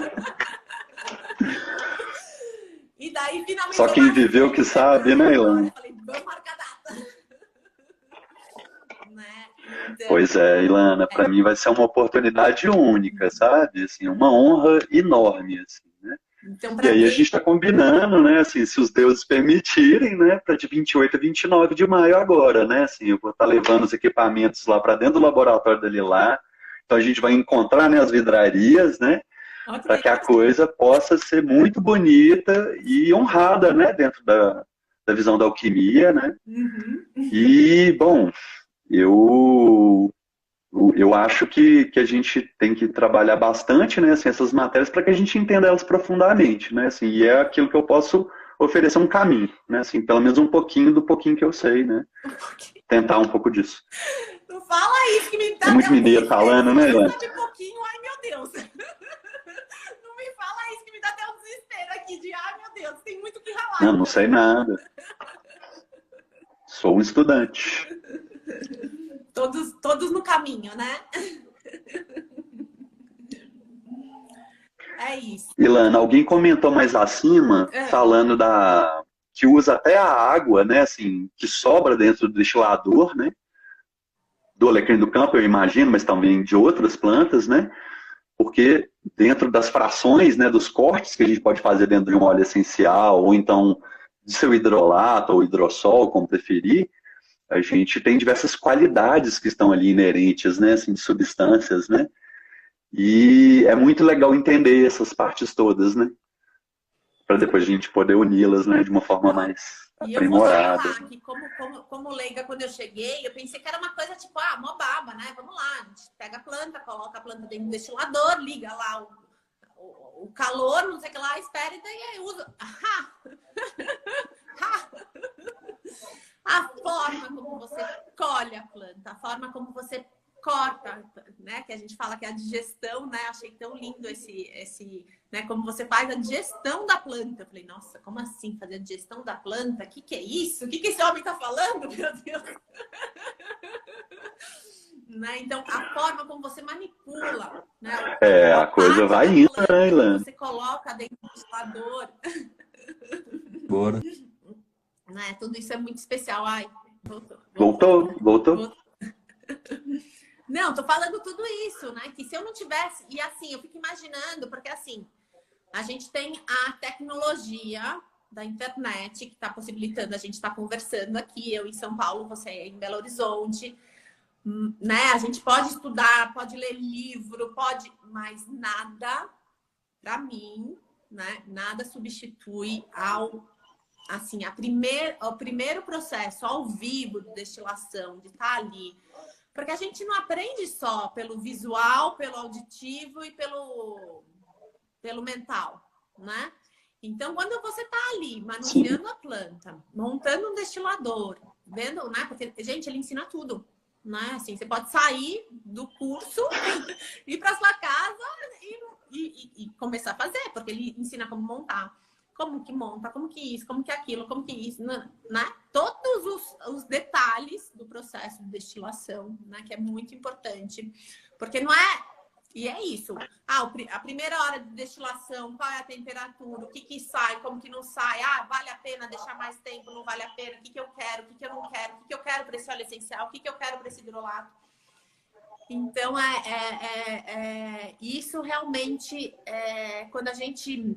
E daí, finalmente... Só quem viveu que sabe, né, Ilana? Eu falei, vamos marcar data. Né? Então, pois é, Ilana, para mim vai ser uma oportunidade única, sabe? Assim, uma honra enorme, assim, né? Então, e aí a gente está combinando, né? Assim, se os deuses permitirem, né? Para de 28 a 29 de maio agora, né? Assim, eu vou estar levando os equipamentos lá para dentro do laboratório da Lilá. Então a gente vai encontrar, né, as vidrarias, né? Para que a coisa possa ser muito bonita e honrada, né? Dentro da visão da alquimia, né? E, bom, eu acho que a gente tem que trabalhar bastante, né, assim, essas matérias para que a gente entenda elas profundamente, né, assim, e é aquilo que eu posso oferecer um caminho, né, assim, pelo menos um pouquinho do pouquinho que eu sei, né, tentar um pouco disso. Não fala isso que me dá. É muito mineiro falando, né, Ilana? Sabe pouquinho, ai meu Deus. Não me fala isso que me dá até um desespero aqui de, ai meu Deus, tem muito que ralar. Não sei nada. Sou um estudante. Todos no caminho, né? É isso. Ilana, alguém comentou mais acima, falando que usa até a água, né, assim, que sobra dentro do destilador, né, do alecrim do campo, eu imagino, mas também de outras plantas, né, porque dentro das frações, né, dos cortes que a gente pode fazer dentro de um óleo essencial, ou então de seu hidrolato ou hidrossol, como preferir, a gente tem diversas qualidades que estão ali inerentes, né, assim, de substâncias, né? E é muito legal entender essas partes todas, né? Para depois a gente poder uni-las, né, de uma forma mais aprimorada. E eu vou falar que como leiga, quando eu cheguei, eu pensei que era uma coisa tipo, mó baba, né? Vamos lá, a gente pega a planta, coloca a planta dentro do destilador, liga lá o calor, não sei o que lá, espera e daí usa. A forma como você colhe a planta, a forma como você corta, né? Que a gente fala que é a digestão, né? Achei tão lindo né? Como você faz a digestão da planta. Eu falei, nossa, como assim fazer a digestão da planta? O que é isso? O que esse homem tá falando? Meu Deus! Né? Então, a forma como você manipula, né? A coisa vai indo, né, Ilana? Você coloca dentro do ventilador. Bora. Né? Tudo isso é muito especial. Ai, Voltou. Não, tô falando tudo isso, né? Que se eu não tivesse... E assim, eu fico imaginando, porque assim, a gente tem a tecnologia da internet que está possibilitando a gente estar conversando aqui, eu em São Paulo, você em Belo Horizonte, né? A gente pode estudar, pode ler livro, pode... Mas nada, para mim, né? Nada substitui assim, o primeiro processo ao vivo de destilação, de estar ali. Porque a gente não aprende só pelo visual, pelo auditivo e pelo mental, né? Então, quando você está ali, manuseando a planta, montando um destilador, vendo, né? Porque, gente, ele ensina tudo, né? Assim, você pode sair do curso, ir para sua casa e começar a fazer, porque ele ensina como montar. Como que monta, como que isso, como que aquilo, como que isso, né? Todos os detalhes do processo de destilação, né? Que é muito importante. Porque não é... E é isso. A primeira hora de destilação, qual é a temperatura, o que sai, como que não sai, vale a pena deixar mais tempo, não vale a pena, o que eu quero, o que eu não quero, o que eu quero para esse óleo essencial, o que eu quero para esse hidrolato. Então, isso realmente, quando a gente...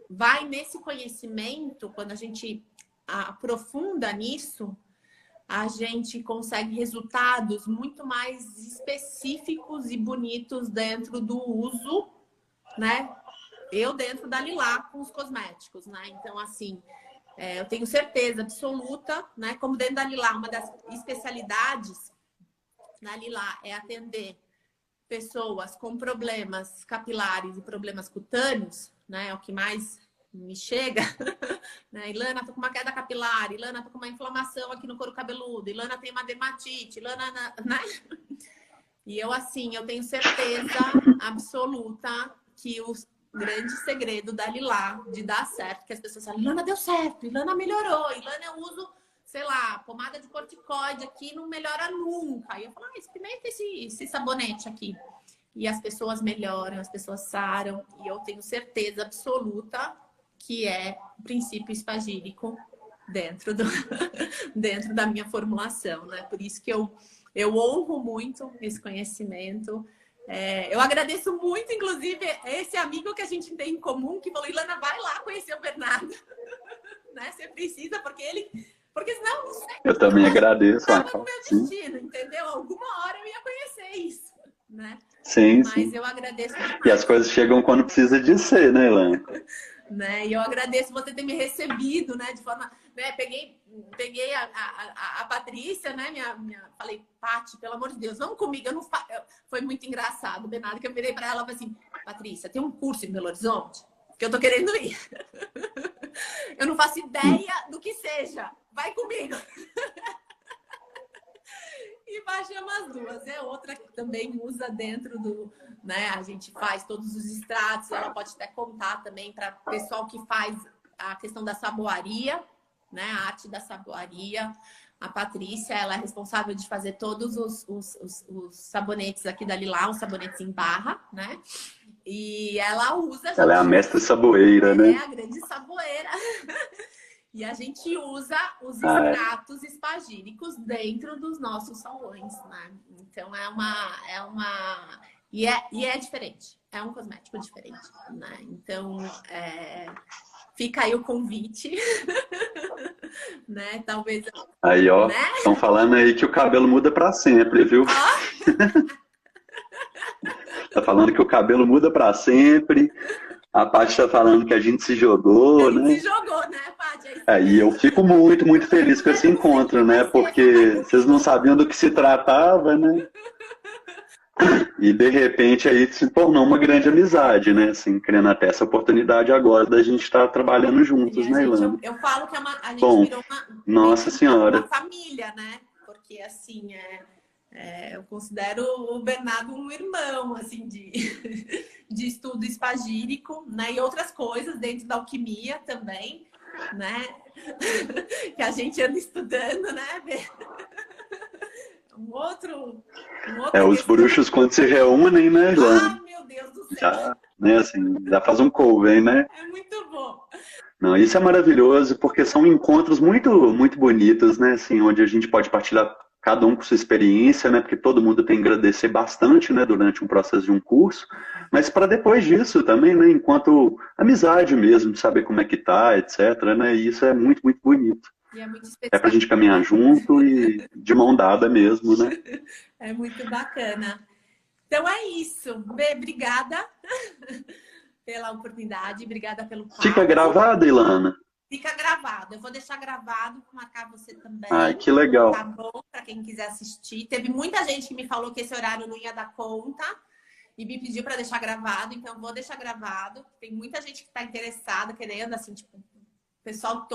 vai nesse conhecimento, quando a gente aprofunda nisso, a gente consegue resultados muito mais específicos e bonitos dentro do uso, né? Eu dentro da Lilá com os cosméticos, né? Então, assim, eu tenho certeza absoluta, né? Como dentro da Lilá, uma das especialidades na Lilá é atender pessoas com problemas capilares e problemas cutâneos, né? É o que mais me chega, né? Ilana, tô com uma queda capilar, Ilana, tô com uma inflamação aqui no couro cabeludo, Ilana tem uma dermatite, Ilana, né? E eu, assim, eu tenho certeza absoluta que o grande segredo da Lilá de dar certo, que as pessoas falam, Ilana deu certo, Ilana melhorou, Ilana eu uso, sei lá, pomada de corticoide aqui não melhora nunca. Aí eu falo, experimenta esse sabonete aqui. E as pessoas melhoram, as pessoas saram. E eu tenho certeza absoluta que é o princípio espagírico dentro da minha formulação, né? Por isso que eu honro muito esse conhecimento. Eu agradeço muito, inclusive, esse amigo que a gente tem em comum, que falou, Ilana, vai lá conhecer o Bernardo. Né? Você precisa, porque senão, não sei. Eu também agradeço. Estava no meu destino, entendeu? Alguma hora eu ia conhecer isso, né? Sim, Mas eu agradeço demais. E as coisas chegam quando precisa de ser, né, Ilana? Né? E eu agradeço você ter me recebido, né? De forma, né? Peguei a Patrícia, né? Falei, Paty, pelo amor de Deus, vamos comigo. Foi muito engraçado, Bernardo, que eu virei para ela e falei assim, Patrícia, tem um curso em Belo Horizonte que eu tô querendo ir. Eu não faço ideia do que seja. Vai comigo. E baixamos as duas. É outra que também usa dentro do... Né? A gente faz todos os extratos. Ela pode até contar também para o pessoal que faz a questão da saboaria, né? A arte da saboaria. A Patrícia, ela é responsável de fazer todos os sabonetes aqui da Lilá, os sabonetes em barra, né? E ela usa... Ela é a mestre saboeira, né? É a grande saboeira. E a gente usa os extratos espagíricos dentro dos nossos salões, né? Então e é diferente. É um cosmético diferente, né? Então fica aí o convite, né? Talvez. Aí, ó, estão falando aí que o cabelo muda para sempre, viu? Tá falando que o cabelo muda para sempre. A Paty está falando que a gente se jogou, né? Se jogou, né, Paty? E eu fico muito, muito feliz com esse encontro, né? Porque vocês não sabiam do que se tratava, né? E de repente aí se tornou uma grande amizade, né? Assim, criando até essa oportunidade agora da gente estar trabalhando juntos, né, Ilana? Eu falo que a gente virou Nossa Senhora. uma família, né? Porque assim, Eu considero o Bernardo um irmão, assim, de estudo espagírico, né? E outras coisas dentro da alquimia também, né? Que a gente anda estudando, né, Bê? Os bruxos quando se reúnem, né, Ilana? Ah, meu Deus do céu! Já, né, assim, já faz um coven, né? É muito bom! Não, isso é maravilhoso, porque são encontros muito, muito bonitos, né? Assim, onde a gente pode partilhar cada um com sua experiência, né? Porque todo mundo tem que agradecer bastante, né? Durante um processo de um curso, mas para depois disso também, né? Enquanto amizade mesmo, de saber como é que tá, etc, né? E isso é muito, muito bonito. E é muito especial. É pra gente caminhar junto e de mão dada mesmo, né? É muito bacana. Então é isso. Bê, obrigada pela oportunidade, obrigada pelo papo. Fica gravado, Ilana? Fica gravado. Eu vou deixar gravado, marcar você também. Ai, que legal. Tá bom? Para quem quiser assistir. Teve muita gente que me falou que esse horário não ia dar conta e me pediu para deixar gravado, então eu vou deixar gravado. Tem muita gente que está interessada, querendo, assim, tipo, o pessoal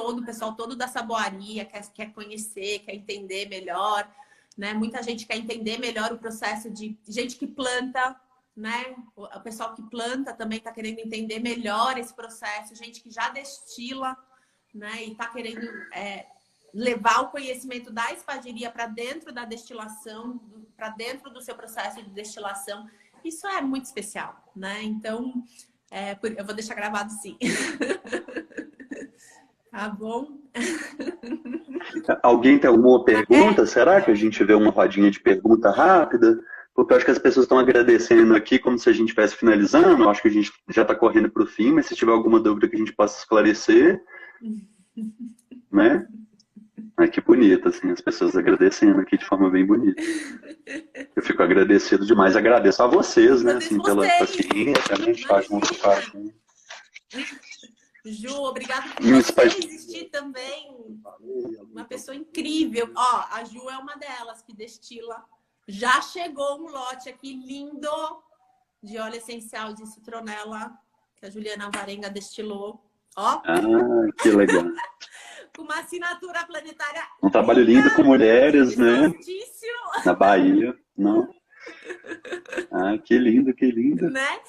todo da saboaria quer conhecer, quer entender melhor, né? Muita gente quer entender melhor o processo de gente que planta, né? O pessoal que planta também está querendo entender melhor esse processo, gente que já destila, né? E está querendo levar o conhecimento da espagiria para dentro da destilação, para dentro do seu processo de destilação. Isso é muito especial, né? Então, eu vou deixar gravado sim. Tá bom? Alguém tem alguma pergunta? Será que a gente vê uma rodinha de pergunta rápida? Porque eu acho que as pessoas estão agradecendo aqui como se a gente estivesse finalizando. Eu acho que a gente já está correndo para o fim, mas se tiver alguma dúvida que a gente possa esclarecer, né? Ai, que bonito, assim, as pessoas agradecendo aqui de forma bem bonita. Eu fico agradecido demais. Agradeço a vocês, né? Assim, pela paciência, né? Estar junto com a gente. Ju, obrigada por você existir também. Uma pessoa incrível. Ó, a Ju é uma delas que destila. Já chegou um lote aqui lindo de óleo essencial de citronela que a Juliana Varenga destilou. Ó. Ah, que legal. Com uma assinatura planetária. Um trabalho lindo com mulheres, né? Na Bahia. Não. Ah, que lindo, que lindo. Né?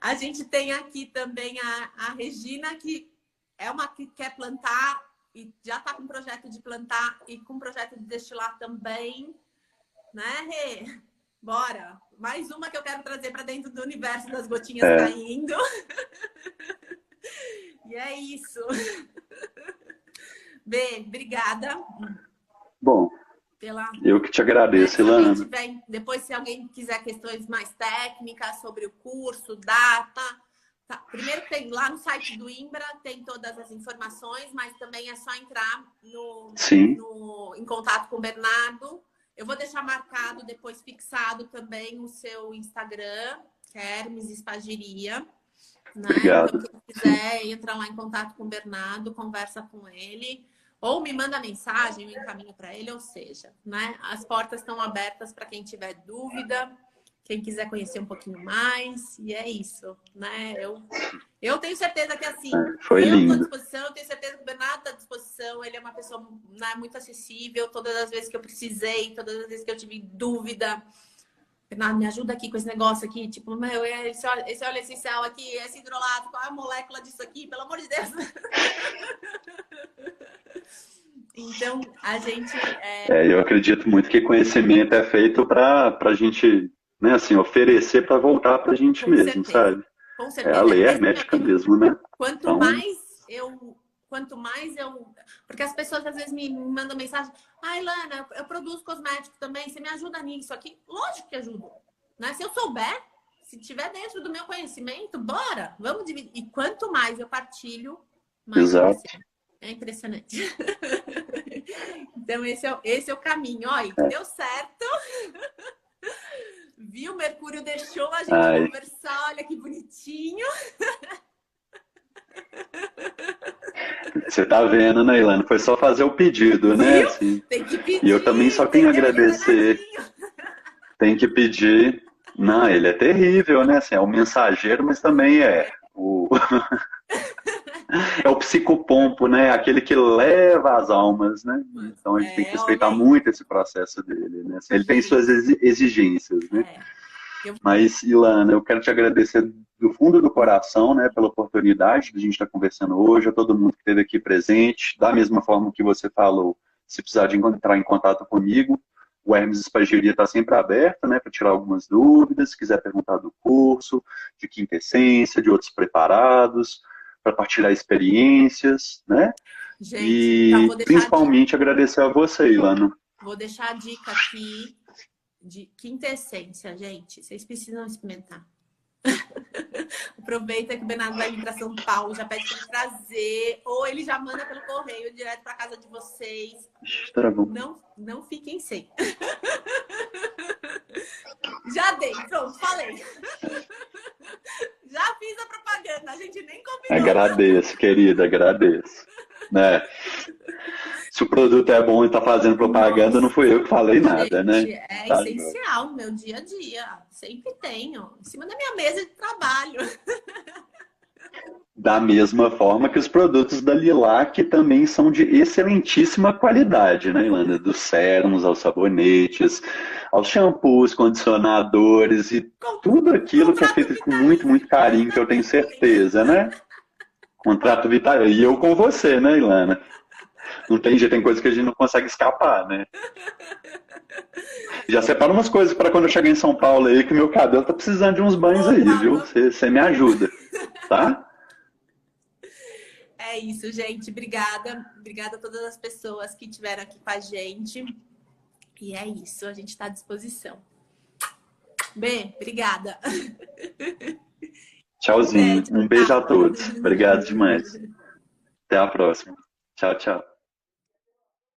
A gente tem aqui também a Regina, que é uma que quer plantar e já está com projeto de plantar e com projeto de destilar também. Né, Rê? Bora! Mais uma que eu quero trazer para dentro do universo das gotinhas caindo. E é isso. Bem, obrigada. Bom, eu que te agradeço, Ilana. Depois, se alguém quiser questões mais técnicas sobre o curso, data... Tá. Primeiro tem lá no site do Imbra, tem todas as informações, mas também é só entrar em contato com o Bernardo. Eu vou deixar marcado, depois fixado também o seu Instagram, que é Hermes Espagiria. Né? Obrigado. Então, quem quiser entrar lá em contato com o Bernardo, conversa com ele. Ou me manda mensagem, eu encaminho para ele, ou seja, né? As portas estão abertas para quem tiver dúvida, quem quiser conhecer um pouquinho mais, e é isso, né? Eu tenho certeza que assim, foi eu lindo. estou à disposição, eu tenho certeza que o Bernardo está à disposição, ele é uma pessoa, né, muito acessível, todas as vezes que eu precisei, todas as vezes que eu tive dúvida, Bernardo, me ajuda aqui com esse negócio aqui, tipo, meu, esse óleo essencial aqui, esse hidrolato, qual é a molécula disso aqui? Pelo amor de Deus! Então, a gente... eu acredito muito que conhecimento é feito para a gente, né, assim, oferecer para voltar para a gente com mesmo, certeza. sabe? Com certeza. É a lei hermética mesmo, né? Quanto mais eu... Porque as pessoas às vezes me mandam mensagem, Ilana, eu produzo cosmético também, você me ajuda nisso aqui? Lógico que ajudo. Né? Se eu souber, se tiver dentro do meu conhecimento, bora, vamos dividir. E quanto mais eu partilho, mais Exato. É impressionante. Então, esse é o caminho. Olha, deu certo. Viu? Mercúrio deixou a gente conversar. Olha que bonitinho. Você tá vendo, né, Ilana? Foi só fazer o pedido, né? Assim, tem que pedir. E eu também só tenho a agradecer. Tem que pedir. Não, ele é terrível, né? Assim, é o mensageiro, mas também é o... É o psicopompo, né? Aquele que leva as almas, né? Então a gente tem que respeitar muito esse processo dele, né? Assim, ele tem suas exigências, né? Mas, Ilana, eu quero te agradecer do fundo do coração, né, pela oportunidade de a gente estar conversando hoje, a todo mundo que esteve aqui presente, da mesma forma que você falou, se precisar de entrar em contato comigo, o Hermes Espagiria está sempre aberto, né, para tirar algumas dúvidas, se quiser perguntar do curso, de quinta essência, de outros preparados, para partilhar experiências, né? Gente, e principalmente agradecer a você, Ilana. Vou deixar a dica aqui de quinta essência, gente. Vocês precisam experimentar. Aproveita que o Bernardo vai vir para São Paulo, já pede para ele trazer, ou ele já manda pelo correio direto para casa de vocês. Não fiquem sem. Já dei, pronto, falei. Já fiz a propaganda, a gente nem combinou. Agradeço, querida, agradeço. Né? Se o produto é bom e está fazendo propaganda, não fui eu que falei nada, gente, né? É essencial no meu dia a dia. Sempre tenho. Em cima da minha mesa de trabalho. Da mesma forma que os produtos da Lilac também são de excelentíssima qualidade, né, Ilana? Dos sérums aos sabonetes, aos shampoos, condicionadores e tudo aquilo que é feito com muito, muito carinho, que eu tenho certeza, né? Contrato vitalício. E eu com você, né, Ilana? Não tem jeito, tem coisa que a gente não consegue escapar, né? Já separa umas coisas para quando eu chegar em São Paulo aí, que meu cabelo tá precisando de uns banhos aí, viu? Você me ajuda, tá? É isso, gente. Obrigada. Obrigada a todas as pessoas que estiveram aqui com a gente. E é isso, a gente está à disposição. Bê, obrigada. Tchauzinho. Um beijo a todos. Obrigado demais. Até a próxima. Tchau, tchau.